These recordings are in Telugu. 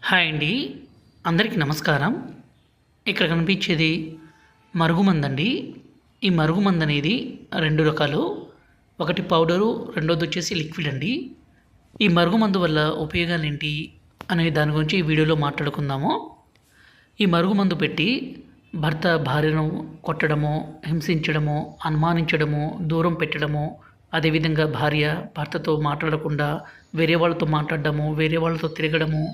హాయ్ అండి. అందరికీ నమస్కారం. ఇక్కడ కనిపించేది మరుగుమందండి. ఈ మరుగుమందు అనేది 2 రకాలు. ఒకటి పౌడరు, రెండోది వచ్చేసి లిక్విడ్ అండి. ఈ మరుగుమందు వల్ల ఉపయోగాలేంటి అనే దాని గురించి ఈ వీడియోలో మాట్లాడుకుందాము. ఈ మరుగుమందు పెట్టి భర్త భార్యను కొట్టడము, హింసించడము, అనుమానించడము, దూరం పెట్టడము, అదేవిధంగా భార్య భర్తతో మాట్లాడకుండా వేరే వాళ్ళతో మాట్లాడడము, వేరే వాళ్ళతో తిరగడము,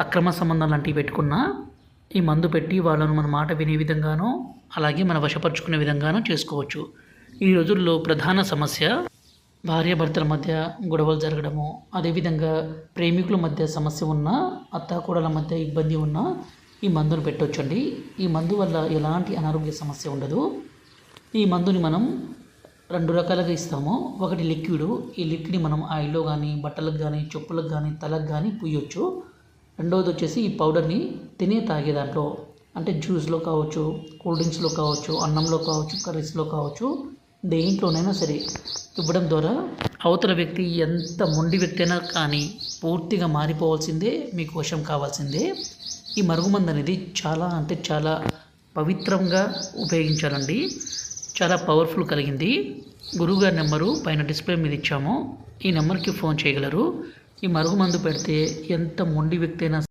అక్రమ సంబంధాలు లాంటివి పెట్టుకున్న ఈ మందు పెట్టి వాళ్ళను మన మాట వినే విధంగానో అలాగే మన వశపరుచుకునే విధంగానో చేసుకోవచ్చు. ఈ రోజుల్లో ప్రధాన సమస్య భార్యాభర్తల మధ్య గొడవలు జరగడము, అదేవిధంగా ప్రేమికుల మధ్య సమస్య ఉన్న, అత్తాకోడల మధ్య ఇబ్బంది ఉన్న ఈ మందును పెట్టవచ్చండి. ఈ మందు వల్ల ఎలాంటి అనారోగ్య సమస్య ఉండదు. ఈ మందుని మనం 2 రకాలుగా ఇస్తాము. ఒకటి లిక్విడ్. ఈ లిక్విడ్ని మనం ఆయిల్లో కానీ, బట్టలకు కానీ, చెప్పులకు కానీ, తలకు కానీ పూయొచ్చు. రెండవది వచ్చేసి ఈ పౌడర్ని తాగే దాంట్లో, అంటే జ్యూస్లో కావచ్చు, కూల్ డ్రింక్స్లో కావచ్చు, అన్నంలో కావచ్చు, కర్రీస్లో కావచ్చు, దేంట్లోనైనా సరే ఇవ్వడం ద్వారా అవతల వ్యక్తి ఎంత మొండి వ్యక్తి అయినా కానీ పూర్తిగా మారిపోవాల్సిందే, మీకు వశం కావాల్సిందే. ఈ మరుగుమందు అనేది చాలా అంటే చాలా పవిత్రంగా ఉపయోగించాలండి. చాలా పవర్ఫుల్ కలిగింది. గురువుగారి నెంబరు పైన డిస్ప్లే మీద ఇచ్చాము. ఈ నెంబర్కి ఫోన్ చేయగలరు. ఈ మరుగుమందు పెడితే ఎంత మొండి వ్యక్తి అయినా